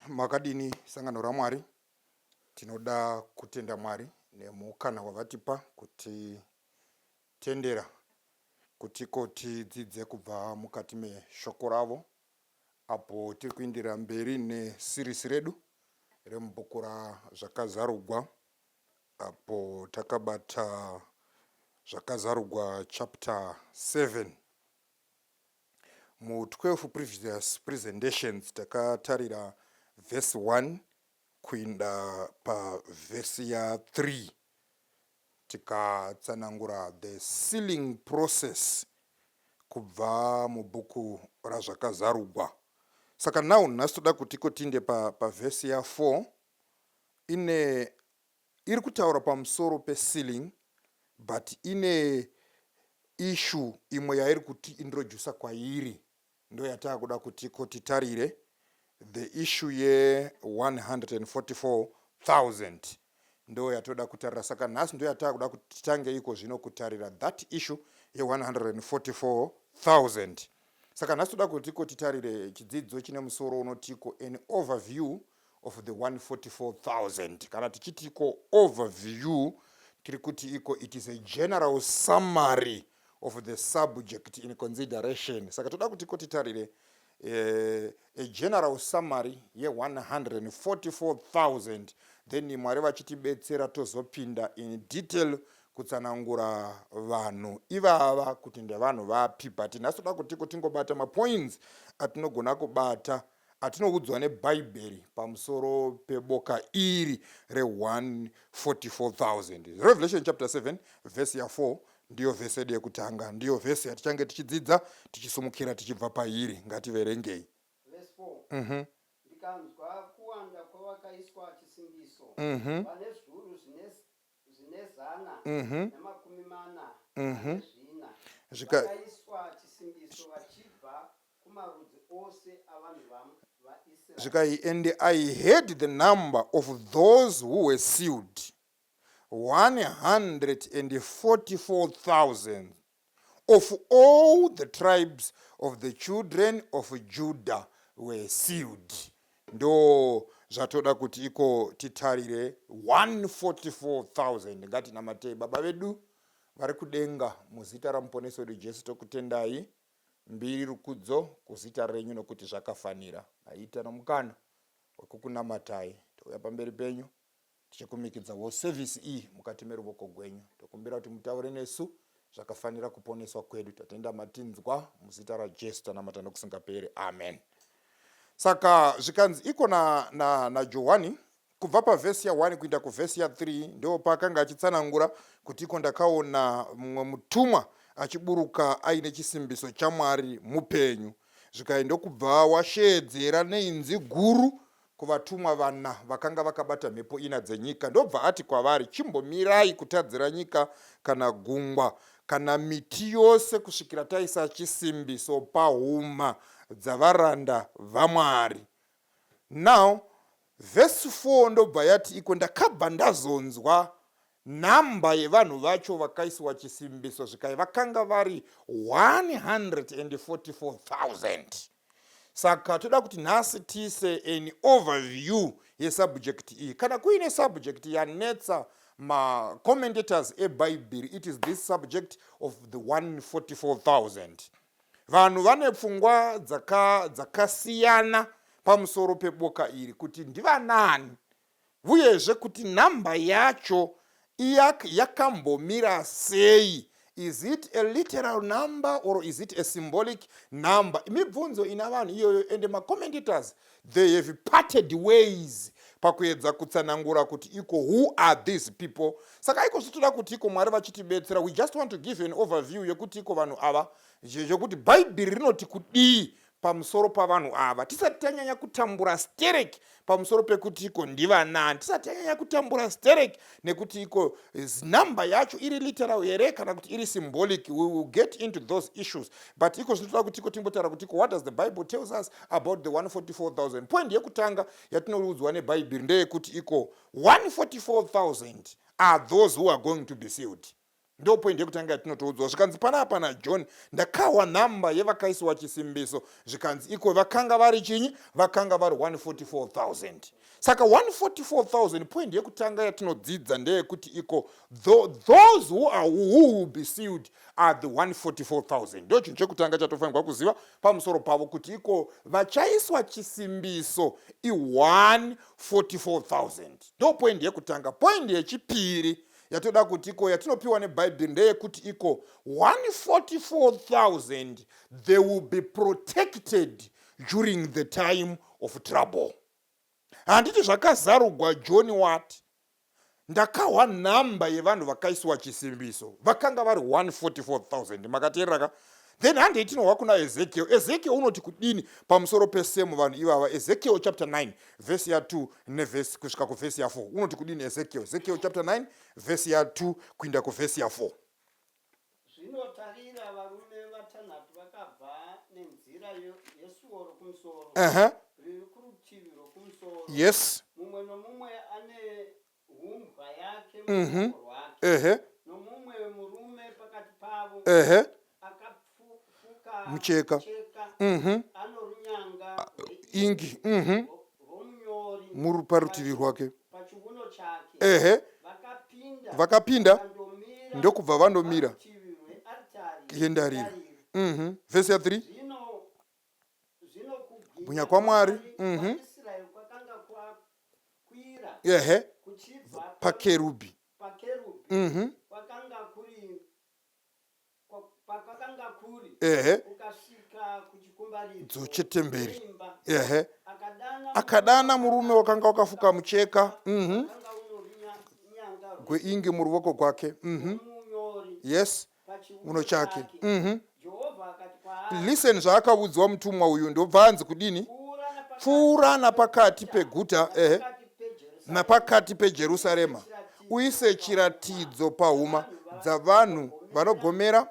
Makadini sangano ramwari tinoda kutenda Mwari nemukana wavatipa kuti tendera kutiko tidzidze kubva mukati meshoko ravo apo tiri kuindira mberi nesirisi redu remubhuku razvakazarugwa apo takabata zvakazarugwa chapter 7. Mu 12 previous presentations takatarira verse 1 kuinda pa verse ya 3 tikatsanangura the sealing process kubva mubhuku razvakazarugwa. Saka now nhasi toda kutiko tinde pa verse ya 4 iri kutaura pamusoro pe-sealing but ine issue imwe yairi kuti introduce kwairi ndo yatakuda kutiko titarire, the issue ye 144,000 ndo yatoda kutarira. Saka nhasi ndo yatakuda kuti titange iko zvino kutarira that issue ye 144,000. Saka nhasi toda kutiko titarire chidzidzo chine musoro unotiko an overview of the 144,000. Kana tichitiko overview tiri kuti iko it is a general summary of the subject in consideration. Saka toda kutiko titarire a general summary ye 144,000, then Mwari vachitibetsera tozopinda in detail kutsanangura vanhu ivava kuti ndevanhu vapi. But nhasi toda kutiko tingobata mapoints atinogona kubata atinoudzwa nebhaibheri pamusoro peboka iri re144,000. Revelation chapter 7 verse ya 4 ndiyo vhese yedu yekutanga, ndiyo vhese yatichange tichidzidza tichisumukira tichibva pairi. Ngativerengei. Verse 4. Ndikanzwa kuwanda kwavakaiswa chisimbiso vane zviuru zvine zana namakumi mana nezvina vakaiswa chisimbiso vachibva kumarudzi ose avanhu vaIsraeri. And I heard the number of those who were sealed, 144,000 of all the tribes of the children of Judah were sealed. Ndo zvatoda kuti iko titarire 144,000. Ngati namatei baba vedu vari kudenga, muzita ramuponesi wedu Jesu tokutendai, mbiri rukudzo kuzita renyu nokuti zvakafanira. Aita nomukana wekukunamatai touya pamberi penyu tichikumikidzawo service iyi mukati meruoko gwenyu. Tokumbira kuti mutaure nesu zvakafanira kuponeswa kwedu. Tatenda matinzwa muzita raJesu tanamata nokusingaperi. Amen. Saka zvikanzi iko na Johani kubva pavhesi ya 1 kuenda kuvhesi ya 3 ndo pakanga achitsanangura kuti iko ndakaona mumwe mutumwa achiburuka aine chisimbiso chaMwari mupenyu. Zvikaenda kubva washedzera neinzi guru kuvatumwa vana vakanga vakabata mhepo ina dzenyika. Ndobva ati kwavari, chimbomirai kutadzira nyika kana gungwa kana miti yose kusvikira taisa chisimbiso pahuma dzavaranda vaMwari. Now verse 4 ndobva yati iko ndakabva ndazonzwa namba yevanhu vacho vakaiswa chisimbiso zvikai vakanga vari 144,000. Saka toda kuti nhasi tise an overview yesubject iyi. Kana kuine subject yanetsa ma-commentators eBhayibheri, it is this subject of the 144,000. Vanhu vane pfungwa dzakasiyana pamusoro peboka iri kuti ndivanani, uyezve kuti namba yacho yakambomira sei. Is it a literal number or is it a symbolic number? Mibvunzo ina vanhu iyoyo, and ma-commentators they have parted ways pakuedza kutsanangura kuti iko who are these people. Saka iko zvitoda kuti iko Mwari vachitibetsera, we just want to give an overview yekuti iko vanhu ava, yekuti bhaibheri rinoti kudii pamusoro pavanhu ava. Tisati tanyanya kutambura stereki pamusoro pekuti iko ndivanani, tisati tanyanya kutambura stereki nekuti iko namba yacho iri literal here kana kuti iri symbolic. We will get into those issues, but iko zvinotoda kuti iko timbotaura kuti iko what does the Bible tells us about the 144,000. Point yekutanga yatinoudzwa nebhaibheri ndeyekuti iko 144,000 are those who are going to be sealed. ndo point yekutanga yatinotoudzwa zvikanzi panapa naJohn ndakawa nhamba yevakaiswa chisimbiso zvikanzi iko vakanga vari chinyi vakanga vari 144,000 saka 144,000 point yekutanga yatinodzidza ndeyekuti iko those who will be sealed are the 144,000 ndo chinhu chekutanga chatofanirwa kuziva pamusoro pavo kuti iko vachaiswa chisimbiso i144,000 ndo point yekutanga. Point yechipiri yatoda kuti iko yatinopiwa nebhaibheri ndeyekuti iko 144,000 they will be protected during the time of trouble. Handiti zvakazarugwa John wati ndakawa nhamba yevanhu vakaiswa chisimbiso vakanga vari 144,000 makateerera. Then hande itinouya kuna Ezekiel unoti kudini pamusoro pesemu vanhu ivava. Ezekiel chapter 9 verse ya 2 nevhesi kusvika kuvhesi ya 4 unoti kudini Ezekiel chapter 9 verse ya 2 kuinda kuvhesi ya 4. Zvinotarira varume vatanhatu vakabva nenzira yesuo rokumusoro riri kurutivi rwokumusoro. Yes. Mumwe nomumwe ane humbwa yake muruoko rwake. Nomumwe murume pakati pavo akafuka mucheka ano runyanga ingi rwomunyori parutivi rwake pachiuno chake. Vakapinda ndokubva vandomira yendariro. Vhesi ya 3 kubwinya kwaMwari pakerubi kwakanga kuri ukasvika kuchikumbaridzo chetemberi. Akadana murume wakanga wakafuka mucheka gweingi muruoko kwake. Yes, uno chake. Listen zvaakaudzwa mutumwa uyu ndobva anzi kudini pfuura napakati peguta napakati peJerusarema uise chiratidzo pahuma dzavanhu vanogomera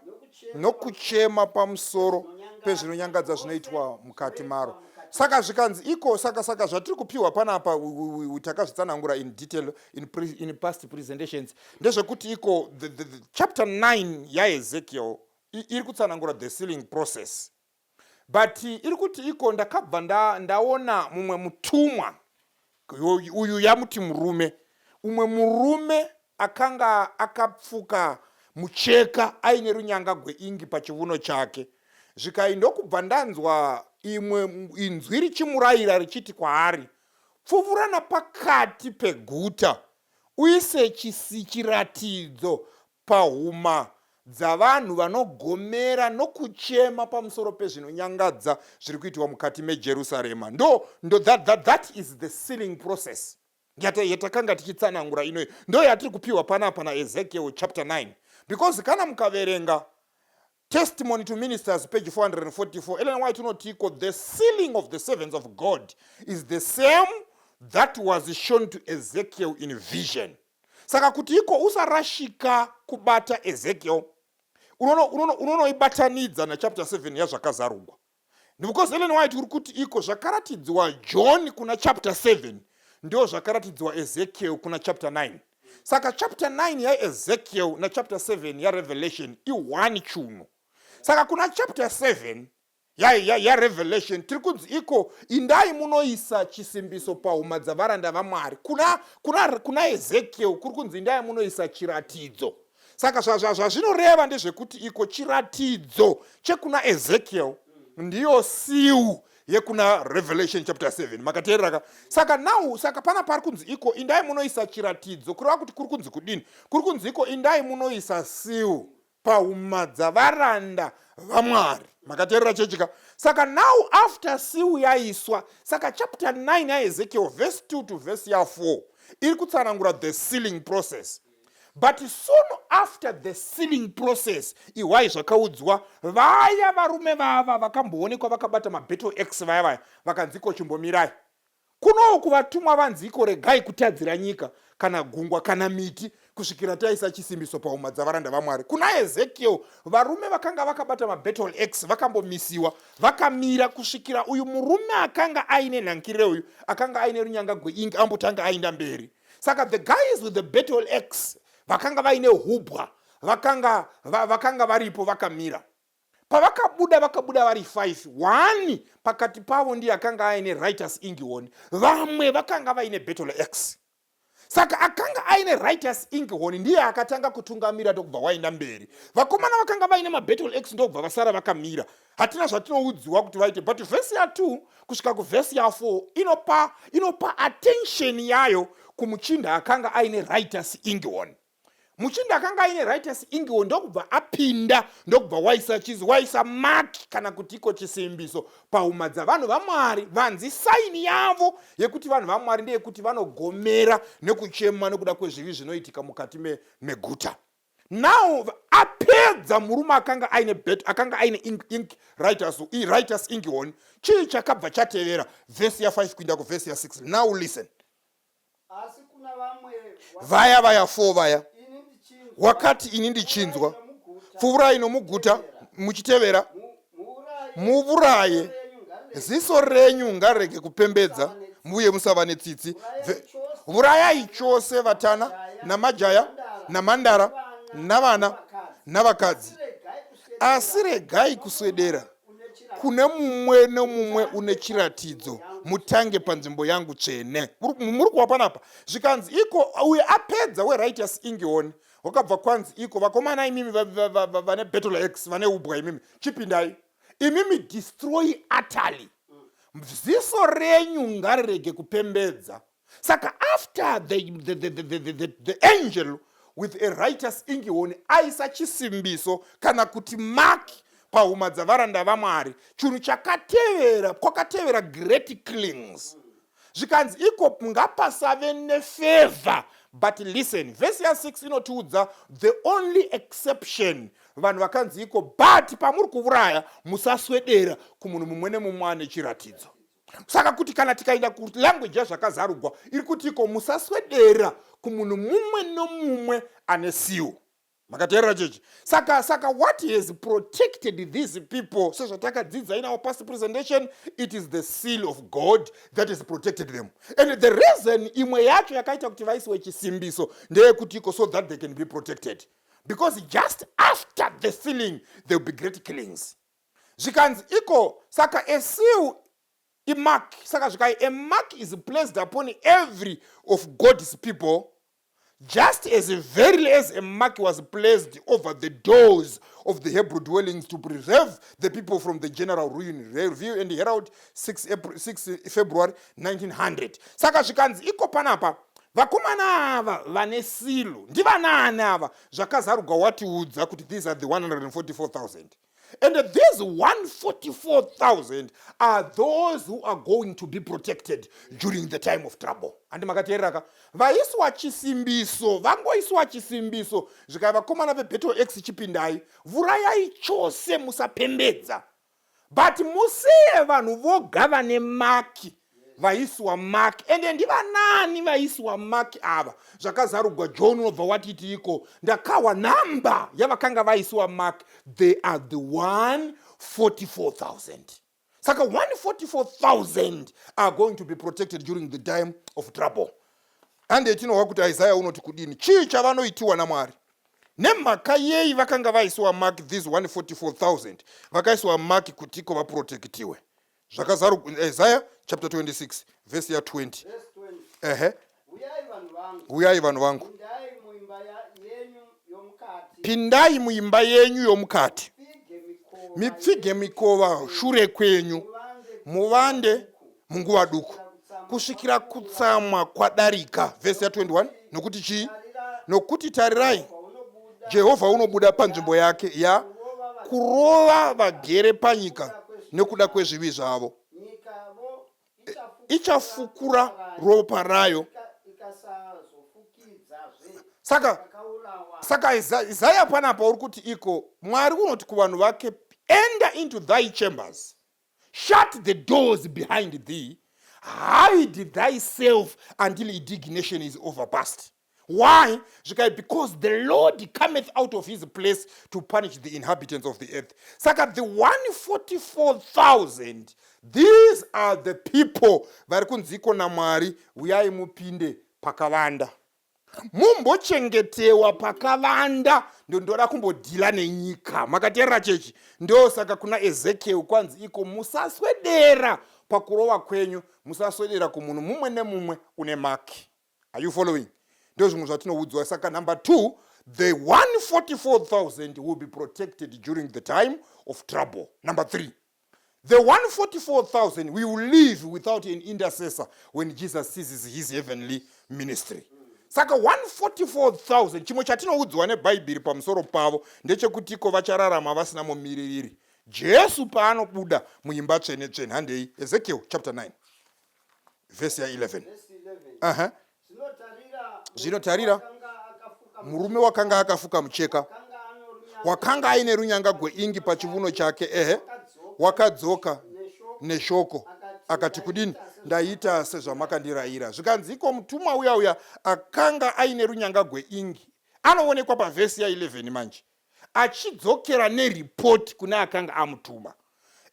nokuchema pamusoro pezvinonyangadza zvinoitwa mukati maro. Saka zvikanzi iko saka zvatiri kupiwa panapa takazvitsanangura in detail in past presentations ndezvekuti iko the chapter 9 yaEzekiel iri kutsanangura the sealing process, but iri kuti iko ndakabva ndaona mumwe mutumwa uyu yamuti murume, umwe murume akanga akapfuka mucheka aine runyanga gweingi pachiuno chake. Zvikaindokubva ndanzwa imwe inzwi richimurayira richiti kwaari pfuvura napakati peguta uise chiratidzo pahuma dzavanhu vanogomera nokuchema pamusoro pezvinonyangadza zviri kuitwa mukati meJerusarema. That is the sealing process yatakanga tichitsanangura inoyi ndo yatiri kupiwa panapa naEzekiel chapter 9, because kana mukaverenga Testimony to Ministers page 444 Ellen White unoti iko the sealing of the servants of God is the same that was shown to Ezekiel in vision. Saka kuti iko usarashika kubata Ezekiel unonoibatanidza na chapter 7 yazvakazarugwa. Because Ellen White uri kuti iko zvakaratidzwa John kuna chapter 7 ndio zvakaratidzwa Ezekiel kuna chapter 9. Saka chapter 9 ya Ezekiel na chapter 7 ya Revelation i1 chuno. Saka kuna chapter 7 ya Revelation tiri kunzi iko indai munoisa chisimbiso pahuma dzavaranda vaMwari. Kuna Ezekiel kuri kunzi indai munoisa chiratidzo. Saka zvazvinoreva ndezvekuti iko chiratidzo chekuna Ezekiel ndiyo siu yekuna Revelation chapter 7 makateerera. Saka pana pari kunzi iko indai munoisa chiratidzo kureva kuti kuri kunzi kudini, kuri kunzi iko indai munoisa siu pahuma dzavaranda vaMwari makateerera chechika. Saka now after siu yaiswa, saka chapter 9 yaEzekiel verse 2 to verse ya 4 iri kutsanangura the sealing process. But soon after the sealing process iwai zvakaudzwa vaya varume vava vakamboonekwa vakabata mabattle axe vaya vakanziko chimbomirai kunoku vatumwa vanziko regai kutadzira nyika kana gungwa kana miti kusvikira taisa chisimbiso pahuma dzavaranda vaMwari. Kuna Ezekiel varume vakanga vakabata mabattle axe vakambomisiwa vakamira kusvikira uyu murume akanga aine nhankire uyu akanga aine runyanga gweingi ambotanga aenda mberi. Saka the guys with the battle axe vakanga vaine hubwa vakanga varipo vakamira. Pavakabuda vari 5, 1 pakati pavo ndiye akanga aine writers ingihoni, vamwe vakanga vaine battle x. Saka akanga aine writers ingihoni ndiye akatanga kutungamira ndokubva waenda mberi. Vakomana vakanga vaine mabattle x ndokubva vasara vakamira. Hatina zvatinoudziwa kuti vaite, but vhesi ya2 kusvika kuvhesi ya4 inopa attention yayo kumuchinda akanga aine writers ingihoni. Muchinda akanga aine writers ingihoni ndokubva apinda ndokubva waisa mark kana kuti iko chisimbiso pahuma dzavanhu vaMwari. Vanzi saini yavo yekuti vanhu vaMwari ndeyekuti vanogomera nekuchema nekuda kwezvivi zvinoitika mukati meguta. Now apedza murume akanga aine writers ingihoni. Chii chakabva chatevera vhesi ya5 kuinda kuvhesi ya6. Now listen. Asi kuna vamwe vaya 4 vaya wakati ini ndichinzwa pfuurai nomuguta muchitevera muvuraye ziso renyu ngarege kupembedza muye musava netsitsi. Vurayai chose vatana namajaya namhandara navana navakadzi, asi regai kuswedera kune mumwe nomumwe une chiratidzo. Mutange panzvimbo yangu tsvene. Muri kuwa panapa zvikanzi iko uye apedza wewriters ingihoni wakabva kwanzi iko vakomana imimi vane battle x vane ubwa imimi chipindai imimi destroy utterly. Ziso renyu ngarirege kupembedza. Saka after the angel with a writers ingihoni aisa chisimbiso kana kuti mark pahuma dzavaranda vaMwari, chinhu chakatevera kwakatevera great killings. Zvikanzi iko ngapasave nefavor. But listen, vhesi ya6 inotiudza the only exception. Vanhu vakanzi iko but pamuri kuvuraya musaswedera kumunhu mumwe nemumwe ane chiratidzo. Saka kuti kana tikaenda kuti language yazvakazarugwa iri kuti iko musaswedera kumunhu mumwe nomumwe ane siwo. Makateerera chechi. Saka what has protected these people, sezvatakadzidza in our past presentation, it is the seal of God that has protected them. And the reason imwe yacho yakaita kuti vaisiwe chisimbiso ndeyekuti iko so that they can be protected. Because just after the sealing there will be great killings. Zvikanzi iko saka a seal imark, saka zvikai a mark is placed upon every of God's people, just as verily as a mark was placed over the doors of the Hebrew dwellings to preserve the people from the general ruin. Review and Herald 6 February 1900. Saka zvikanzi iko panapa vakomana ava vane silo ndivanani ava zvakazarugwa watiudza kuti these are the 144,000. And these 144,000 are those who are going to be protected during the time of trouble. And makateerera vaiswa chisimbiso, vangoiswa chisimbiso, zvikai vakomana vebattle x chipindai, vurayai chose musapembedza. But musiye vanhu voga vane maki vaiswa mark. And ndivanani vaiswa mark ava zvakazarugwa John obva watiti iko ndakawa namba yavakanga vaiswa mark. They are the 144,000. Saka 144,000 are going to be protected during the time of trouble. And etinowa kuti Isaiah unoti kudini chii chavanoitiwa naMwari nemhaka yei vakanga vaiswa mark. These 144,000 vakaiswa mark kuti iko vaprotektiwe. Zvakazarugwa Isaiah chapter 26 verse ya 20. Uyai vanhu vangu, pindai muimba yenyu yomukati, mipfige mikova shure kwenyu, muvande munguva duku kusvikira kutsamwa kwadarika. Verse ya 21. Nokuti chii? Nokuti tarirai Jehovha unobuda panzvimbo yake ya kurova vagere panyika nekuda kwezvivi zvavo. Ichafukura ropa rayo. Saka Isaiah panapa uri kuti iko Mwari unoti kuvanhu vake, enter into thy chambers, shut the doors behind thee, hide thyself until indignation is overpast. Why? Because the Lord cometh out of his place to punish the inhabitants of the earth. Saka the 144,000, these are the people vari kunziko naMwari, uyai mupinde pakavanda. mumbochengetewa pakavanda ndondoda kumbodhila nenyika. Makateerera chechi? Ndosaka kuna Ezekiel kwanzi iko musaswedera pakurova kwenyu, musaswedera kumunhu mumwe nemumwe une maki. Are you following? Ndo zvimwe zvatinoudzwa. Saka number 2, the 144,000 will be protected during the time of trouble. Number 3, the 144,000 we will live without an intercessor when Jesus ceases his heavenly ministry. Saka 144,000 chimwe chatinoudzwa neBhaibheri pamusoro pavo ndechekuti iko vachararama vasina mumiririri. Jesu paanobuda muimba tsvene tsvene. Handei Ezekiel chapter 9 verse 11. Zvinotarira murume wakanga akafuka mucheka, wakanga aine runyanga gweingi pachivuno chake, wakadzoka neshoko akati kudini, ndaita sezvamakandirayira. Zvikanzi iko mutumwa uya akanga aine runyanga gweingi anoonekwa pavhesi ya11 manje achidzokera neripoti kune akanga amutuma.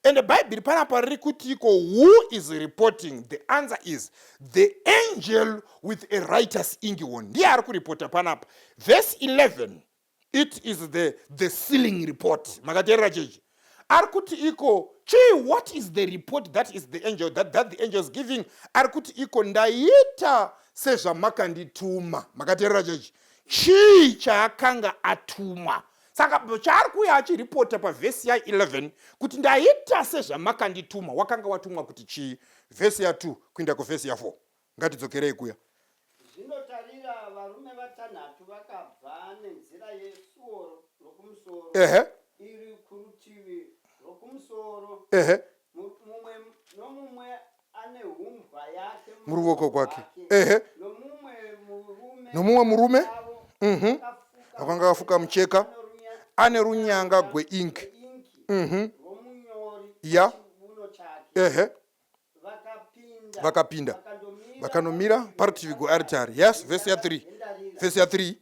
And the Bible panapa riri kuti iko who is reporting? The answer is the angel with a writer's ingion. Ndiye ari kuripota panapa. Verse 11, it is the sealing report. Makateerera chechi? Ari kuti iko what is the report that is the angel that the angel is giving? Ari kuti iko ndaita sezvamakandituma. Makateerera chechi? Chaakanga atuma. Saka chaari kuya achiripota pavhesi ya11 kuti ndaita sezvamakandituma. Wakanga watumwa kuti chii? Vhesi ya2 kuenda kuvhesi ya4. Ngatidzokerei kuya. Zvinotarira varume vatanhatu vakabva nenzira yesuo rokumusoro iri kurutivi rokumusoro, mumwe nomumwe ane humbwa yake muruoko kwake, nomumwe murume akanga akafuka mucheka ane runyanga gweingi ya vakapinda vakanomira parutivi gwearitari. Yes, vhesi ya3. Vhesi ya3,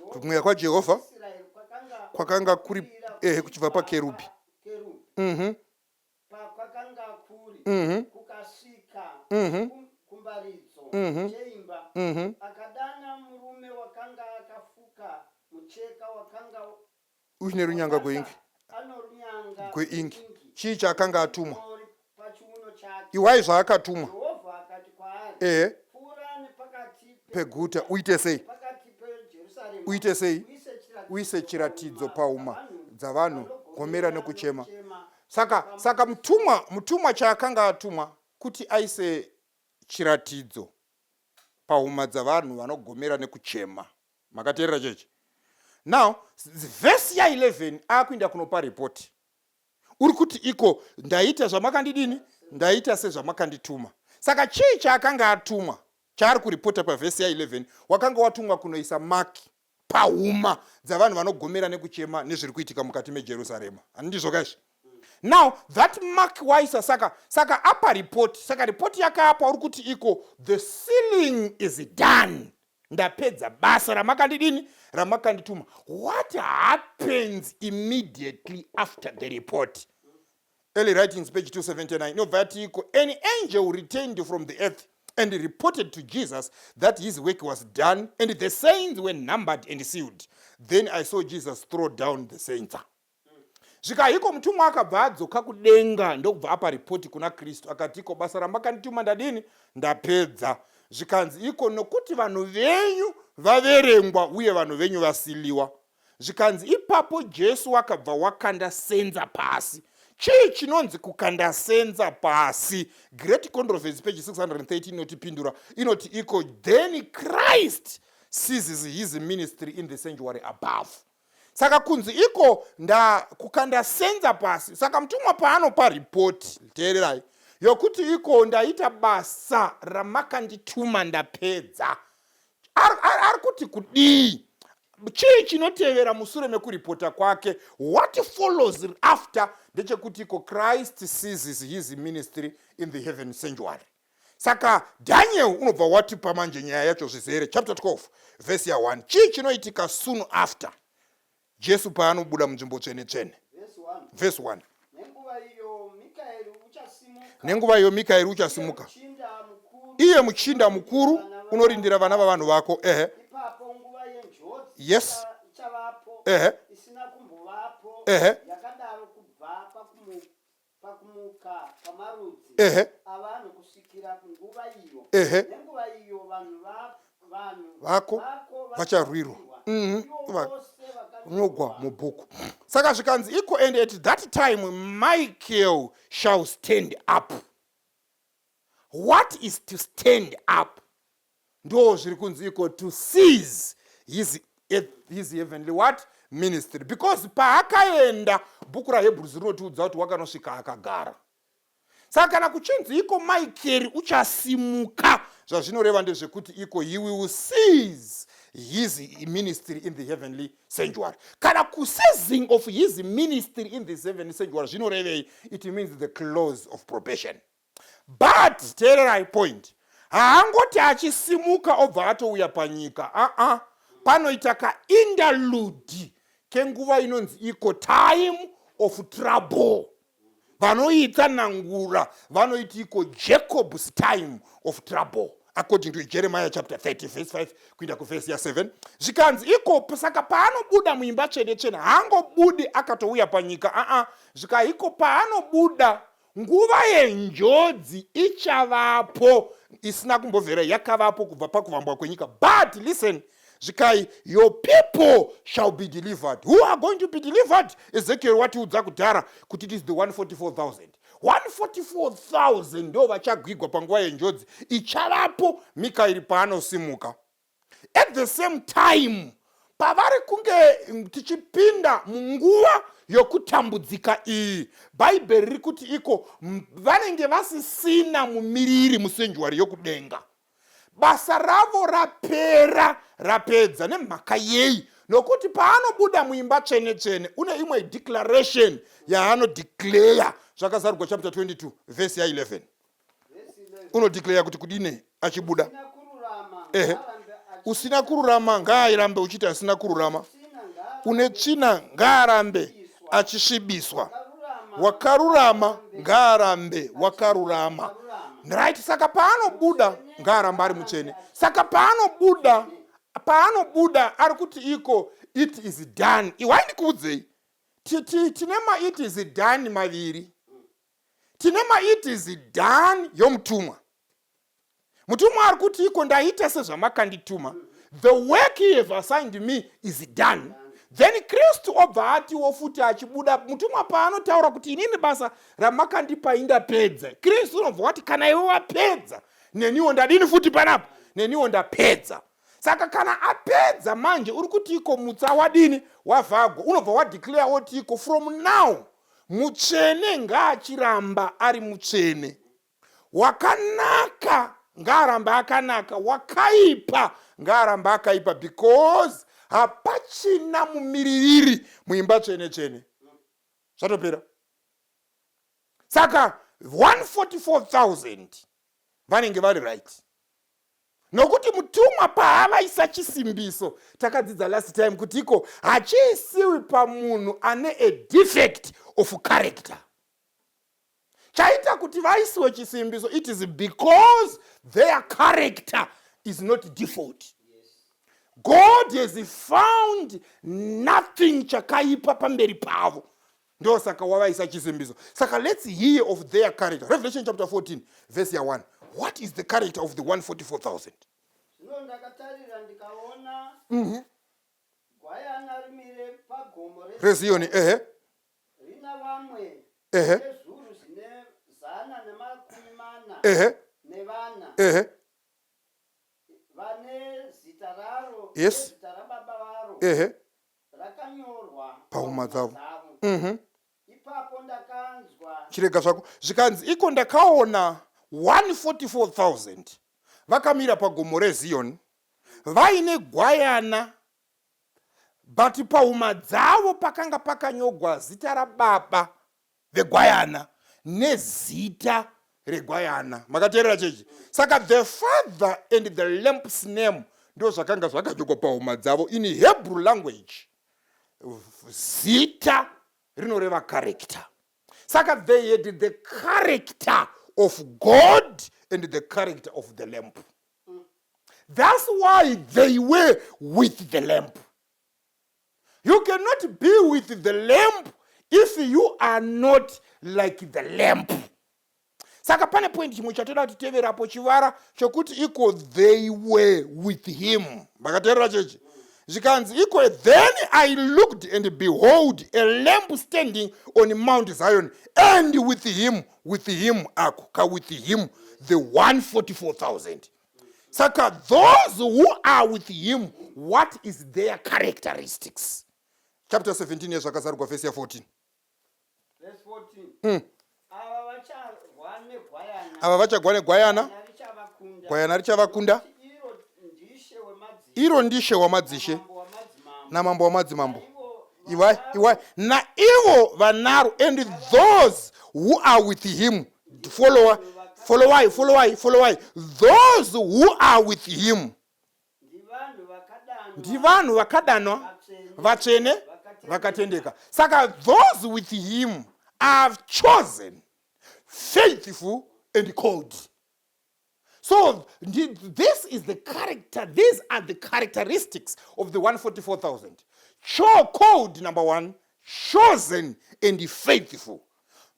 kubwinya kwaJehovha kwakanga kuri kuchibva pakerubi kwakanga kuri kukasvika kumbaridzo cheimba. Akadana murume wakanga akafuka mucheka wakanga uine runyanga gweingi. Chii chaakanga atumwa? Iwai zvaakatumwa. Peguta uite sei? Uite sei? Uise chiratidzo pauma dzavanhu gomera nekuchema. Saka mutumwa chaakanga atumwa kuti aise chiratidzo pauma dzavanhu vanogomera nekuchema. Makateerera chechi? Now vhesi ya11 akuinda kunopa ripoti. Uri kuti iko ndaita zvamakandidini, ndaita sezvamakandituma. Saka chii chaakanga atumwa chaari kuripota pavhesi ya11? Wakanga watumwa kunoisa maki pauma dzavanhu vanogomera nekuchema nezviri kuitika mukati meJerusarema. Handizvo kaizvi? Now that mark waisa saka apa report. Saka report yakaapa uri kuti iko the sealing is done. Ndapedza basa ramakandidini, ramakandituma. What happens immediately after the report? Early writings page 279. No, vertical. An angel returned from the earth and reported to Jesus that his work was done and the saints were numbered and sealed. Then I saw Jesus throw down the censer. Zvika iko mutumwa akabva adzoka kudenga ndokubva apa ripoti kuna Kristu akati iko basa ramakandituma ndadini, ndapedza. Zvikanzi iko nokuti vanhu venyu vaverengwa uye vanhu venyu vasiliwa. Zvikanzi ipapo Jesu akabva wakanda senza pasi. Chii chinonzi kukanda senza pasi? Great Controversy page 613 inotipindura inoti iko then Christ ceases his ministry in the sanctuary above. Saka kunzi iko kukanda senza pasi. Saka mutumwa paanopa ripoti, teererai, yokuti iko ndaita basa ramakandituma ndapedza. Ari kuti kudii? Chii chinotevera mushure mekuripota kwake? What follows after ndechekuti iko Christ ceases his ministry in the heaven sanctuary. Saka Daniel unobva wati pamanje nyaya yacho zvizere chapter 12 verse ya 1. Chii chinoitika soon after Jesu paanobuda munzvimbo tsvene tsvene? Verse 1. Nenguva iyo Mikaeri uchasimuka. Iye muchinda mukuru unorindira vana vavanhu vako. Ipapo nguva yenjodzi Yes. ichavapo isina kumbovapo yakadaro kubva pakumuka kwamarudzi avanhu kusvikira kunguva iyo. Nenguva iyo vanhu vako vacharwirwa vanogwa mubhuku. Saka zvikanzi iko, and at that time Michael shall stand up. What is to stand up? Ndo zviri kunzi iko, to seize his heavenly what? Ministry. Because paakaenda bhuku raHebrews rinotiudza kuti wakanosvika akagara. Saka kana kuchinzi iko Michael uchasimuka, zvazvinoreva ndezvekuti iko he will seize his ministry in the heavenly sanctuary. Kana kuseizing of his ministry in the heavenly sanctuary zvinorevei? It means the close of probation. But teererai point, haangoti achisimuka obva atouya panyika. Panoita kainterlude kenguva inonzi iko time of trouble. Vanoitsanangura vanoiti iko Jacob's time of trouble, according to Jeremiah chapter 30 verse 5 kuenda kuverse ya 7. Zvikanzi iko saka paanobuda muimba tsvene haangobudi akatouya panyika. Zvika iko paanobuda nguva yenjodzi ichavapo, isina kumbobvera yakavapo kubva pakuvambwa kwenyika. But listen, zvikai, your people shall be delivered. Who are going to be delivered? Ezekiel watiudza kudhara kuti it is the 144,000. 144,000 ndo vachagwigwa panguva yenjodzi ichavapo Mika iri paanosimuka. At the same time, pavari kunge tichipinda munguva yokutambudzika iyi, Bhaibheri riri kuti iko vanenge vasisina mumiriri musenjuari yokudenga. Basa ravo rapedza nemhaka yei? Nokuti paanobuda muimba tsvene une imwe declaration yaanodeclare, zvakazarurwa chapter 22 verse ya 11. Unodeclare kuti kudine achibuda? Usina kururama ngaarambe uchiti asina kururama. Une tsvina ngaarambe achisvibiswa. Wakarurama ngaarambe wakarurama. Right? Saka paanobuda ngaaramba ari mutsvene. Saka paanobuda ari kuti iko it is done. Waindikuudzei tine it is done maviri. Tine it is done yomutumwa. Mutumwa ari kuti iko ndaita sezvamakandituma. The work he have assigned me is done. Then Kristu obva atiwo futi achibuda. Mutumwa paanotaura kuti inini basa ramakandipa indapedza. Kristu unobva wati kana iwe wapedza, neniwo ndadini futi panapa? Neniwo ndapedza. Saka kana apedza manje uri kuti iko mutsa wadini? Wavhagwa. Unobva wadeclare woti iko from now mutsvene ngaachiramba ari mutsvene. Wakanaka ngaaramba akanaka. Wakaipa ngaaramba akaipa, because hapachina mumiririri muimba tsvene. Zvatopera. Saka 144,000 vanenge vari right. Nokuti mutumwa paavaisa chisimbiso, takadzidza last time kuti iko hachiisiwi pamunhu ane a defect of character. Chaita kuti vaisiwe chisimbiso, it is because their character is not default. God has found nothing chakaipa pamberi pavo. Ndo saka wavaisa chisimbiso. Saka let's hear of their character. Revelation chapter 14 verse 1. What is the character of the 144,000? Zvino ndakatarira ndikaona gwayana rimire pagomo reZioni. Rina vamwe vezviuru zvine 140 nevana. Vane zita raro, zita rababa varo rakanyorwa pahuma dzavo. Ipapo ndakanzwa chirega zvako zvikanzi iko ndakaona 144,000 vakamira pagomo reZioni vaine gwayana, but pahuma dzavo pakanga pakanyogwa zita rababa vegwayana nezita regwayana. Makateerera chechi? Saka the father and the lamb's name ndo zvakanga zvakanyogwa pahuma dzavo. In Hebrew language zita rinoreva character. Saka they had the character of God and the character of the lamb. That's why they were with the lamb. You cannot be with the lamb if you are not like the lamb. Saka pane point chimwe chatoda kuteverapo chivara chokuti iko they were with him. Makateerera chechi. Zvikanzi iko then I looked and behold a lamb standing on Mount Zion and with him with him the 144,000. Saka those who are with him, what is their characteristics? Chapter 17 years akazarugwa verse 14. Verse 14. Ava vachagwa negwayana, gwayana richavakunda. Iro ndishe wamadzishe namambo wamadzimambo. Iwai na ivo vanaro, and those who are with him, follow. Those who are with him, ndivanhu vakadanwa vatsvene vakatendeka. Saka those with him are chosen, faithful and called. So this is the character, these are the characteristics of the 144,000. Called, number one, chosen and faithful.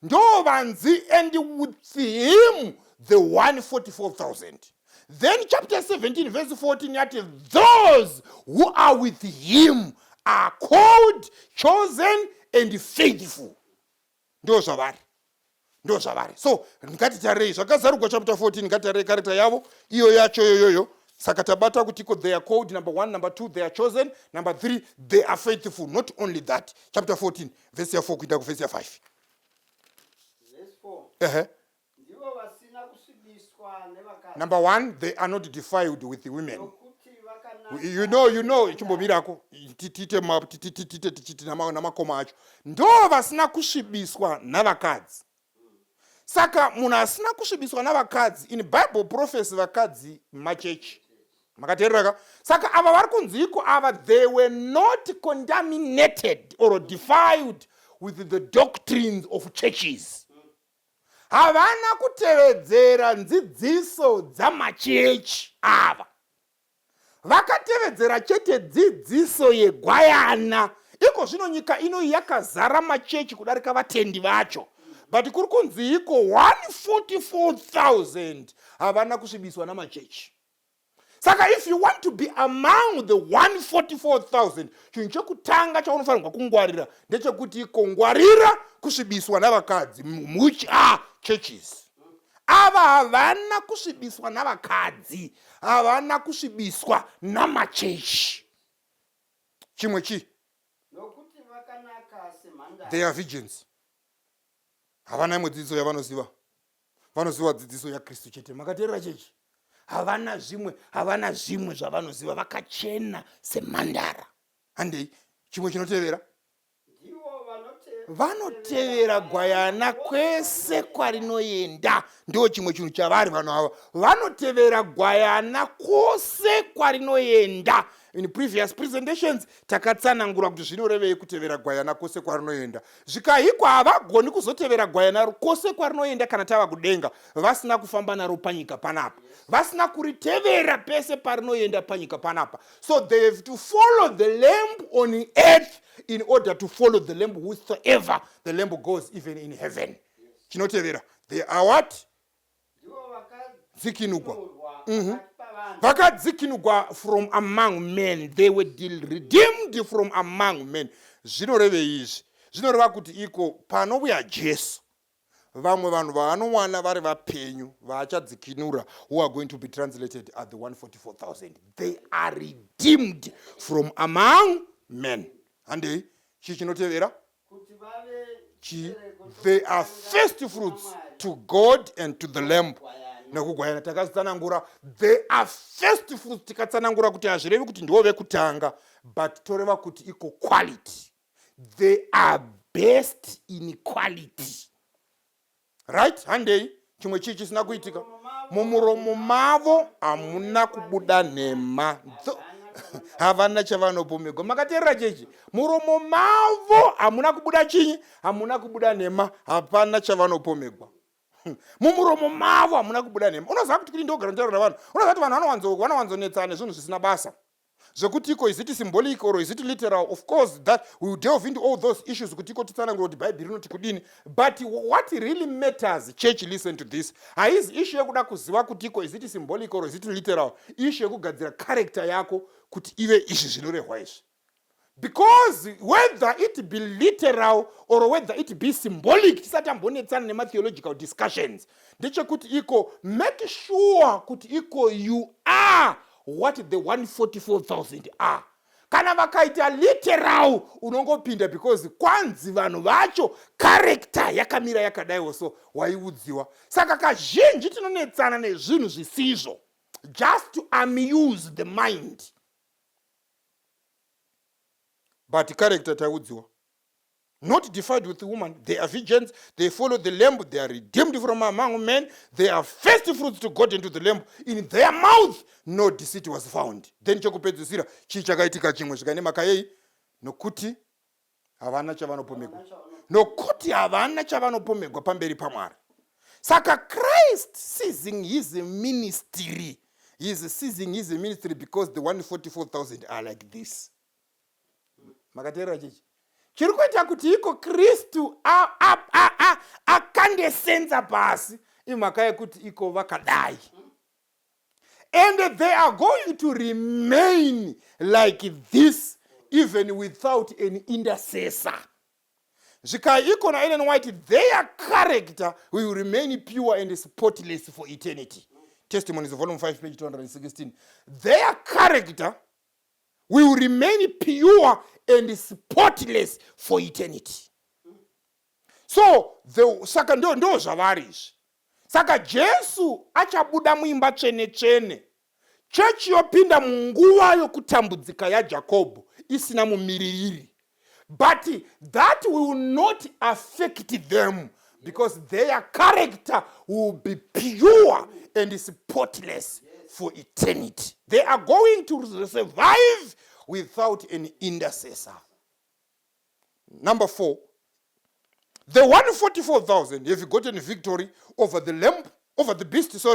Ndovanzi, and with him the 144,000. Then chapter 17 verse 14, those who are with him are called, chosen and faithful. Those are bad. So ngatitarei zvakazarugwa chapter 14, ngatitarei character yavo iyo yacho yoyoyo. Saka tabata kuti they are called, number 1, number 2 they are chosen, number 3 they are faithful. Not only that, chapter 14 verse 4 kuita ku verse 5. Verse 4. Number 1, they are not defiled with the women. You know chimbobirako tite namakoma acho ndo vasina kusvibiswa navakadzi. Saka munhu asina kusvibiswa navakadzi, in Bible prophecy vakadzi machechi. Makateerera. Saka ava vari kunzi iko ava, they were not contaminated or defiled with the doctrines of churches. Havana kutevedzera nzidziso dzamachechi ava. Vakatevedzera chete dzidziso yegwayana. Iko zvino nyika ino yakazara machechi kudarika vatendi vacho. But kuri kunzi iko 144,000 havana kusvibiswa namachechi. Saka if you want to be among the 144,000, chinhu chekutanga chaunofanirwa kungwarira ndechekuti iko ngwarira kusvibiswa navakadzi, which are churches. Ava havana kusvibiswa navakadzi, havana kusvibiswa namachechi. Chimwe chi, they are virgins. Havana imwe dzidziso yavanoziva. Vanoziva dzidziso yaKristu chete. Makateerera chechi. Havana zvimwe zvavanoziva, vakachena semhandara. Handei chimwe chinotevera, vanotevera gwayana kwese kwarinoenda. Ndo chimwe chinhu chavari vanhu ava. Vanotevera gwayana kwose kwarinoenda. In previous presentations takatsanangura kuti zvinorevei kutevera gwayana kwose kwarinoenda. Zvikahikwa havagoni kuzotevera gwayana kwose kwarinoenda kana tava kudenga vasina kufamba naro panyika panapa, vasina kuritevera pese parinoenda panyika panapa. So they have to follow the lamb on earth in order to follow the lamb whosoever the lamb goes, even in heaven. Chinotevera, they are what? Zikinugwa. Vakadzikinugwa from among men. They were redeemed from among men. Zvinoreva izvi, zvinoreva kuti iko panouya Jesu, vamwe vanhu vaanowana vari vapenyu vaachadzikinura, who are going to be translated as the 144,000. They are redeemed from among men. And chichinotevera, they are first fruits to God and to the Lamb. Nekugwayana takazitsanangura, they are first fruits. Tikatsanangura kuti hazvirevi kuti ndivo vekutanga, but toreva kuti iko quality. They are best in quality. Right? Handei chimwe chichi chisina kuitika. Mumuromo mavo hamuna kubuda nhema. Havana chavanopomegwa. Makateerera chechi. Muromo mavo hamuna kubuda chinyi, hamuna kubuda nhema, hapana chavanopomegwa. mumuromo mavo hamuna kubuda nhema. Unoziva kuti kuti ndogara ntaura navanhu, unoziva kuti vanhu vanowanzonetsana nezvinhu zvisina basa zvekuti iko is it symbolic or is it literal. Of course that we will delve into all those issues kuti iko titsanangura kuti bhaibheri rinoti kudini. But what really matters, church, listen to this, haizi issue yekuda kuziva kuti iko is it symbolic or is it literal. Issue yekugadzira character yako kuti ive izvi zvinorehwa izvi. Because whether it be literal or whether it be symbolic, tisati ambonetsana nema-theological discussions, ndechekuti iko make sure kuti iko you are what the 144,000 are. Kana vakaita literal unongopinda because kwanzi vanhu vacho character yakamira yakadaiwo so waiudziwa. Saka kazhinji tinonetsana nezvinhu zvisizvo just to amuse the mind. But character taudziwa. Not defied with the woman. They are virgins. They follow the lamb. They are redeemed from among men. They are first fruits to God and to the lamb. In their mouth, no deceit was found. Then chokupedzisira chichakaitika chimwe zvikane makayei nokuti havana chavanopomegwa. Nokuti havana chavanopomegwa pamberi paMwari. Saka Christ seizing his ministry. He is seizing his ministry because the 144,000 are like this. Makateera chichi. Chiri kuita kuti iko Kristu akandesenza pasi imhaka yekuti iko vakadai. And they are going to remain like this even without an intercessor. Zvikai iko na Ellen White, their character will remain pure and spotless for eternity. Testimonies, volume 5, page 216. Their character will remain pure and spotless for eternity. So, saka ndo zvavari izvi. Saka Jesu achabuda muimba tsvene tsvene. Chechi yopinda munguva yokutambudzika yaJakobho isina mumiririri. But that will not affect them because their character will be pure and spotless for eternity. They are going to survive without an intercessor. Number 4, the 144,000 have gotten victory over the lamb, over the beast,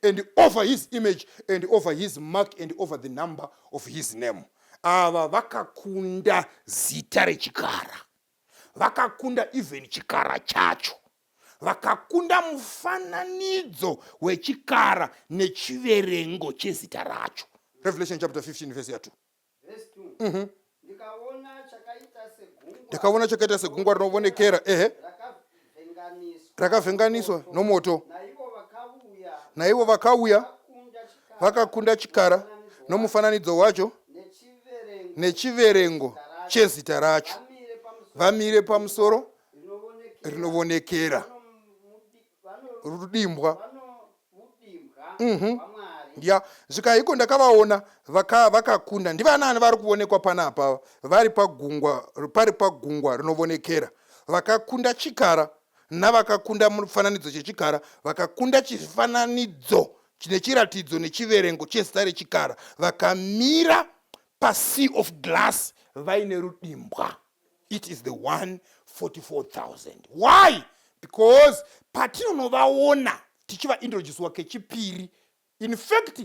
and over his image, and over his mark, and over the number of his name. Ava vakakunda zita rechikara. Vakakunda even chikara chacho. Vakakunda mufananidzo wechikara nechiverengo chezita racho. Revelation chapter 15 verse 2. Verse 2. Ndakaona chakaita segungwa rinovonekera, rakavhenganiswa nomoto. Naivo vakauya vakakunda chikara nomufananidzo wacho nechiverengo chezita racho. Vamire pamusoro rinovonekera rudimbwa. Zvikaiko ndakavaona vakakunda. Ndivanani vari kuonekwa panapa? Vari pagungwa rinovonekera. Vakakunda chikara navakakunda mufananidzo chechikara. Vakakunda chifananidzo chine chiratidzo nechiverengo chezita rechikara. Vakamira pa-sea of glass vaine rudimbwa. It is the 144,000. Why? Because patinonovaona tichiva introduce kechipiri. In fact,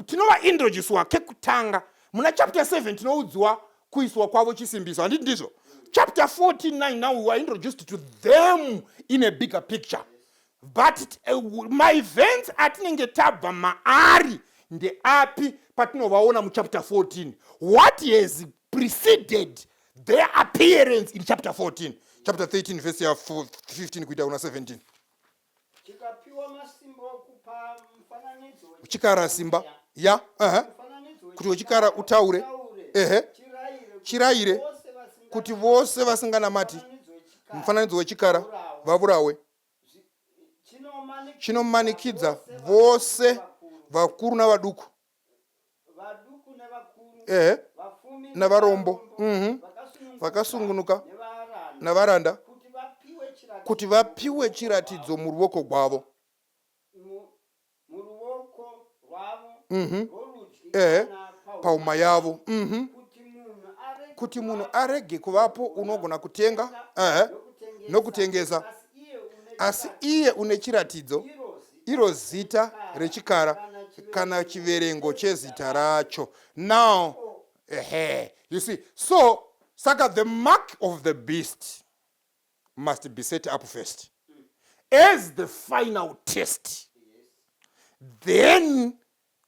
tinova introduce kekutanga. Muna chapter 7 tinoudzwa kuiswa kwavo chisimbiso. Handiti ndizvo? Chapter 14:9 now we are introduced to them in a bigger picture. But my events atinenge tabva maari ndeapi patinovaona mu chapter 14. What has preceded their appearance in chapter 14? Chapter 13 verse 15 kuita una 17. Chikara simba ya kuti wechikara utaure chirayire kuti vose vasinganamati mufananidzo wechikara vavurawe. Chinomanikidza vose vakuru navaduku navarombo vakasungunuka navaranda kuti vapiwe chiratidzo muruoko rwavo. Pauma yavo. Kuti munhu arege kuvapo unogona kutenga nokutengesa, asi iye une chiratidzo iro zita rechikara kana chiverengo chezita racho. Now you see, so saka the mark of the beast must be set up first as the final test. Then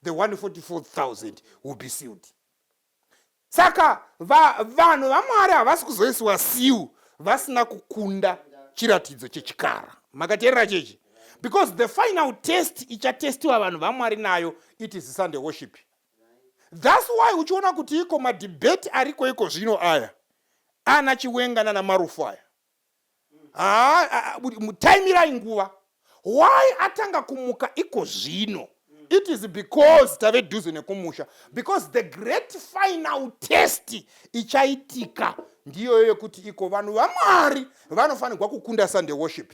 the 144,000 will be sealed. Saka vanhu vaMwari havasi kuzoiswa seal vasina kukunda chiratidzo chechikara. Makateerera chechi? Because the final test ichatestiwa vanhu vaMwari nayo, it is Sunday worship. That's why uchiona kuti iko madebate ariko iko zvino aya ana chiwengana namarufu aya mutaimirai nguva. Why atanga kumuka iko zvino? It is because tave dhuze nekumusha, because the great final test ichaitika ndiyo yekuti iko vanhu vaMwari vanofanirwa kukunda Sunday worship.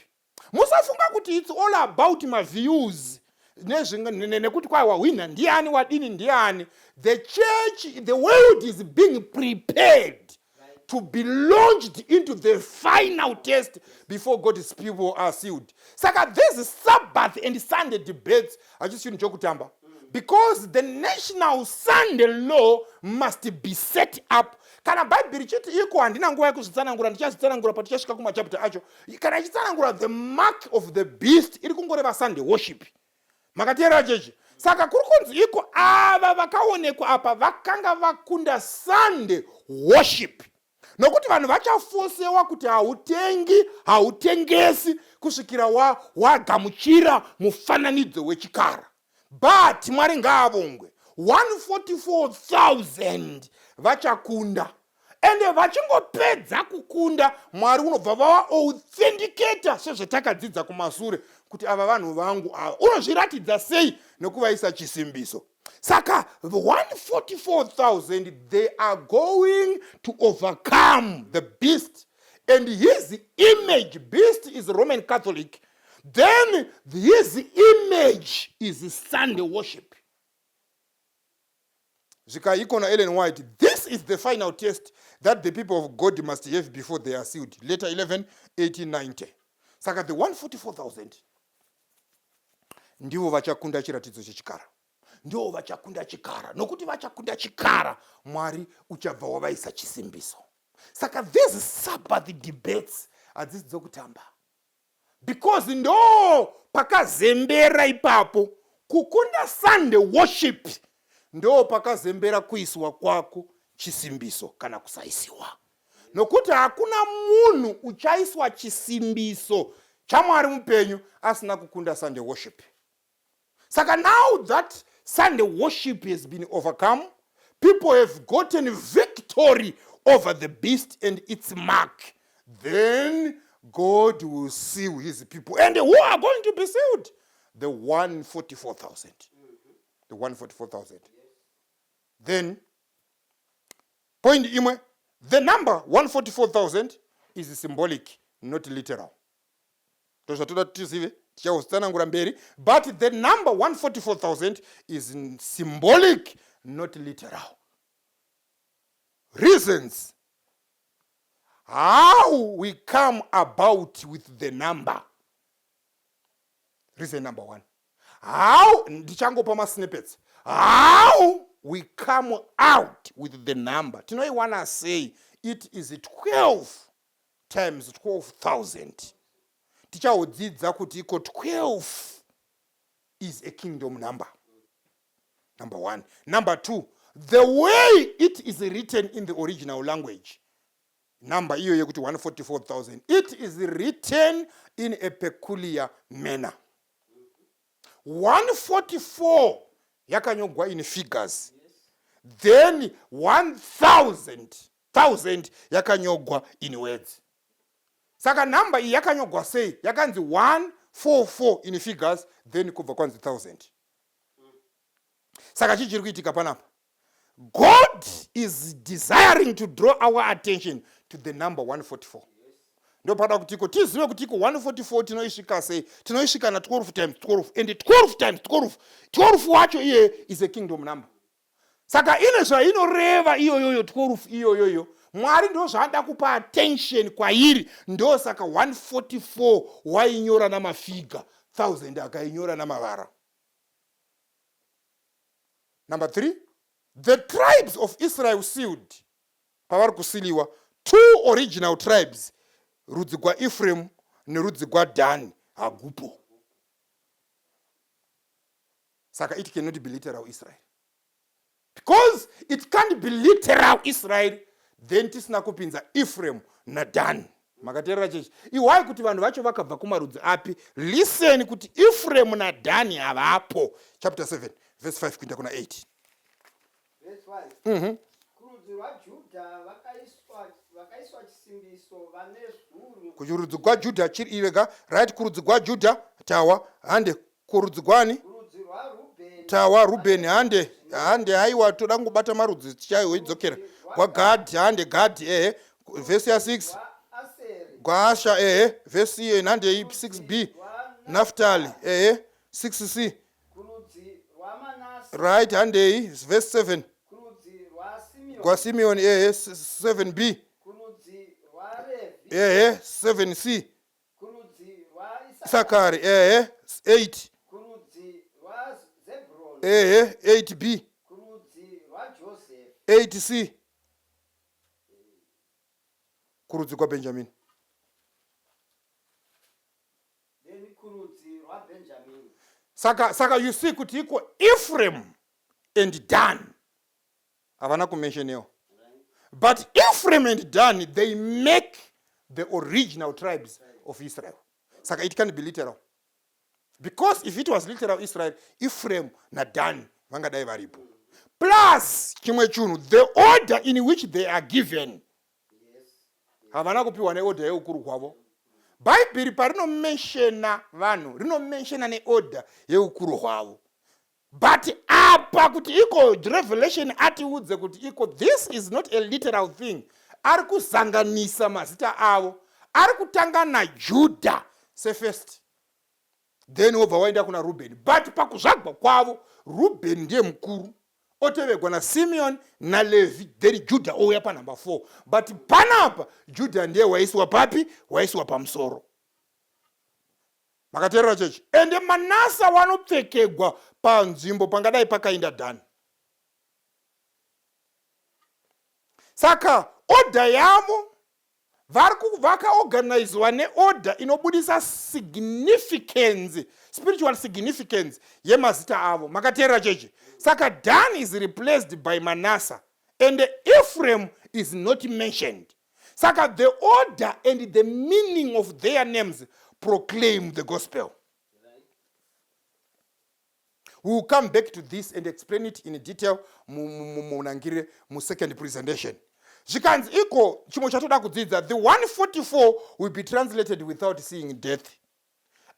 Musafunga kuti it's all about my views nekuti kwai wahwina ndiani wadini ndiani. The church, the world is being prepared to be launched into the final test before God's people are sealed. Saka this Sabbath and Sunday debates are just chokutamba, because the national Sunday law must be set up. Kana Bible chiti iko handina nguva yekuzvitsanangura, ndichazvitsanangura patichasvika kumachapter acho. Kana ichitsanangura the mark of the beast iri kungoreva Sunday worship. Makateerera chechi? Saka kuri kunzi iko ava vakaonekwa apa vakanga vakunda Sunday worship. Nokuti vanhu vachafosewa kuti hautengi hautengesi kusvikira wagamuchira mufananidzo wechikara. But Mwari ngaavongwe 144,000 vachakunda. Ende vachingopedza kukunda, Mwari unobva vava authenticata sezvatakadzidza kumasure kuti ava vanhu vangu ava. Unozviratidza sei? Nekuvaisa chisimbiso. Saka 144,000 they are going to overcome the beast, and his image, beast is Roman Catholic, then his image is Sunday worship. Zika ikona Ellen White, this is the final test that the people of God must have before they are sealed. Letter 11, 1890. Saka the 144,000 ndivo vachakunda chiratidzo chechikara. Ndio vachakunda chikara. Nokuti vachakunda chikara, Mwari uchabva wavaisa chisimbiso. Saka these Sabbath debates hadzisi dzokutamba. Because ndo pakazembera ipapo kukunda Sunday worship, ndo pakazembera kuiswa kwako chisimbiso kana kusaisiwa. Nokuti hakuna munhu uchaiswa chisimbiso chaMwari mupenyu asina kukunda Sunday worship. Saka now that Sunday worship has been overcome, people have gotten victory over the beast and its mark, then God will seal his people. And who are going to be sealed? The 144,000. The 144,000. Then, point imwe, the number 144,000 is symbolic, not literal. But the number 144,000 is symbolic, not literal. Reasons how we come about with the number. Reason number one. How snippets. How we come out with the number. You know, you want to say it is 12 times 12,000. Tichaodzidza kuti iko 12 is a kingdom number. Number one. Number two, the way it is written in the original language. Number iyo yekuti 144,000. It is written in a peculiar manner. 144 yakanyogwa in figures. Then 1,000 yakanyogwa in words. Saka number yakanyogwa sei yakanzi 144 in figures, then kubva kwanzi 1,000. Saka chichiri kuitika panapa. God is desiring to draw our attention to the number 144. Ndo pada kutiko tiziwe kutiko 144 tinoisvika sei? Tinoisvika na 12 times 12, and 12 times 12. 12 wacho iye is a kingdom number. Saka ine zva inoreva iyo 12 iyo Mwari ndo zvaada kupa attention kwairi, ndo saka 144 wainyora namafiga, 1000 akainyora namavara. Number 3, the tribes of Israel sealed. Pavari kusiliwa 2 original tribes, rudzi gwaEphraim nerudzi gwaDhani hagupo. Saka it cannot be literal Israel. Because it can't be literal Israel, then tisina kupinza Ephraim naDhani. Makateerera chechi. Iwai kuti vanhu vacho vakabva kumarudzi api? Listen kuti Ephraim naDhani havapo. Chapter 7, verse 5 kuenda kuna 8. Verse 5. Kurudzi rwaJudha vakaiswa chisimbiso vane zviuru. Kurudzi rwaJudha chiri ivega, right? Kurudzi rwaJudha tawa hande kurudzi gwani? Kurudzi rwaRubheni. Tawa Rubheni hande haiwa toda ngobata marudzi tichaiwo idzokera. GwaGadhi hande Gadhi verse ya 6. Gwasha verse ye hande 6b. Naphtali 6c. Kurudzi rwaManase. Right hande verse 7. Kurudzi rwaSimeoni. GwaSimeoni 7b. Kurudzi rwaRevhi. 7c. Kurudzi rwaIsakari. Sakari 8. Kurudzi rwaZebhuroni. 8b. Kurudzi rwaJosefa. 8c. Kurudzi kwaBenjamin. Then kurudzi rwaBenjamini. Saka you see kuti iko Ephraim and Dan havana kumentionewa. But Ephraim and Dan, they make the original tribes of Israel. Saka it can't be literal. Because if it was literal Israel, Ephraim na Dan vangadai varipo. Plus chimwe chunu, the order in which they are given. Havana kupiwa ne order yeukuru kwavo. Bible parino mentiona vanhu, rino mentiona ne order yeukuru kwavo. But apa kuti iko revelation atiudze kuti iko this is not a literal thing. Ari kuzanganisa mazita avo. Ari kutanga na Judah first. Then obva waenda kuna Reuben. But pakuzvagwa kwavo, Reuben ndiye mukuru. Otevegwa na Simeon na Levi, then Judah ouya pa number 4. But panapa Judah ndiye waiswa papi? Waiswa pamusoro. Makateerera chechi. Ende Manase wanopfekegwa panzvimbo pangadai pakaenda Dhani. Saka order yavo vakaorganizwa neorder inobudisa significance, spiritual significance yemazita avo. Makateerera chechi. Saka Dan is replaced by Manase and Ephraim is not mentioned. Saka the order and the meaning of their names proclaim the gospel. We will come back to this and explain it in detail mu second presentation. Zvikanzi iko chimwe chatoda kudzidza, the 144 will be translated without seeing death.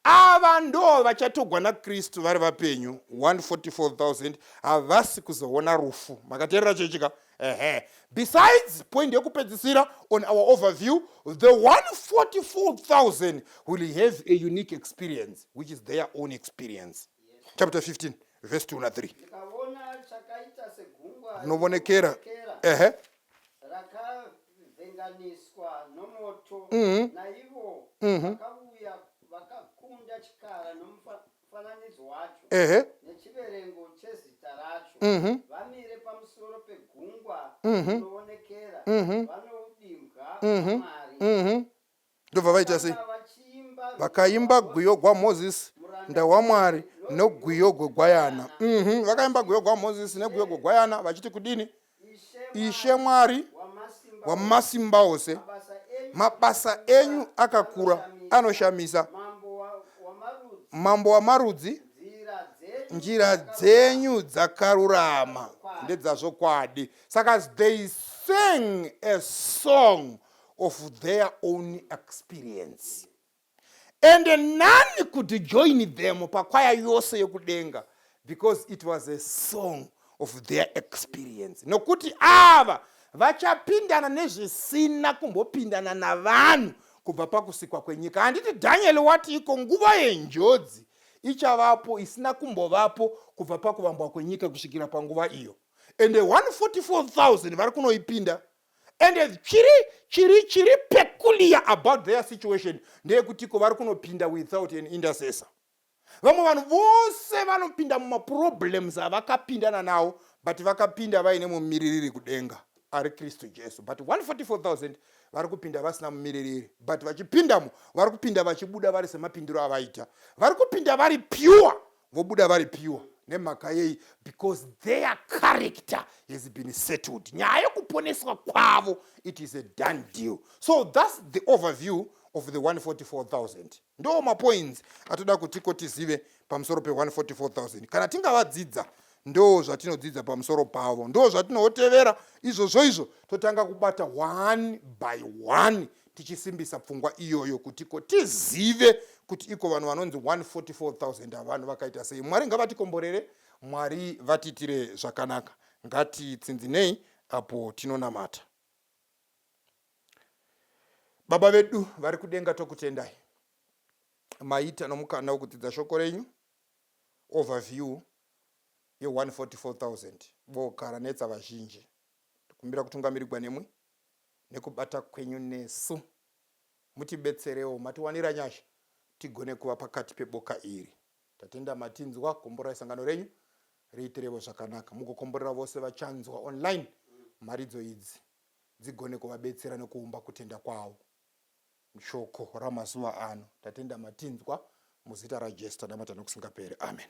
Ava ndo vachatogwa naKristu vari vapenyu 144,000 havasi kuzoona rufu. Makateerera chechika. Besides point yekupedzisira on our overview, the 144,000 will have a unique experience, which is their own experience. Yes. Chapter 15 verse 2 na 3. Ndikaona chakaita segungwa Novonekera rakavhenganiswa nomoto, naivo vakauya vakakunda chikara nomufananidzo wacho nechiverengo chezita racho. Vamire pamusoro pegungwa rinoonekera, vanoudimbwa Mwari. Ndobva vaita sei? Vakaimba gwiyo gwaMozisi ndawaMwari nogwiyo gwegwayana. Vakaimba gwiyo gwaMozisi negwiyo gwegwayana vachiti kudini? Ishe Mwari wamasimba ose, mabasa enyu akakura anoshamisa. Mambo wamarudzi, njira dzenyu dzakarurama ndedzazvokwadi. Saka they sang a song of their own experience. And none could join them pakwaya yose yokudenga, because it was a song of their experience. Nokuti ava vachapindana nezvisina kumbopindana navanhu kubva pakusikwa kwenyika. Handiti Daniel wati iko nguva yenjodzi ichavapo isina kumbovapo kubva pakuvambwa kwenyika kusvikira panguva iyo. And 144,000 vari kunoipinda, and chiri peculiar about their situation ndeyekutiko vari kunopinda without an intercessor. Vamwe vanhu vose vanopinda mumaproblems avakapindana nawo, but vakapinda vaine mumiririri kudenga ari Kristu Jesu. But 144,000 vari kupinda vasina mumiririri, but vachipindamo vari kupinda vachibuda vari semapindiro avaita. Vari kupinda vari pure, vobuda vari pure. Nemhaka yei? Because their character has been settled. Nyaya yokuponeswa kwavo, it is a done deal. So that's the overview of the 144,000. Ndo mapoints atoda kutiko tizive pamusoro pe 144,000. Kana tingavadzidza, ndo zvatinodzidza pamusoro pavo, ndo zvatinotevera izvo totanga kubata one by one, tichisimbisa pfungwa iyoyo kutiko tizive kuti iko vanhu vanonzi 144,000 avanhu vakaita sei. Mwari ngavatikomborere, Mwari vatitire zvakanaka. Ngatitsinzinei apo tinonamata. Baba vedu vari kudenga tokutendai. Maita nomukana wokudzidza shoko renyu, overview ye 144,000 vogara netsa vazhinji. Tikumbira kutungamirirwa nemwe nekubata kwenyu nesu. Mutibetserewo, matiwanira nyasha tigone kuva pakati peboka iri. Tatenda matinzwa, komborai sangano renyu riitirevo zvakanaka. Mugokomborera vose vachanzwa online maridzo idzi dzigone kuvabetsera nekuumba kutenda kwavo. Shoko ramazuva ano tatenda matinzwa muzita raJesu, tanamata nokusingaperi. Amen.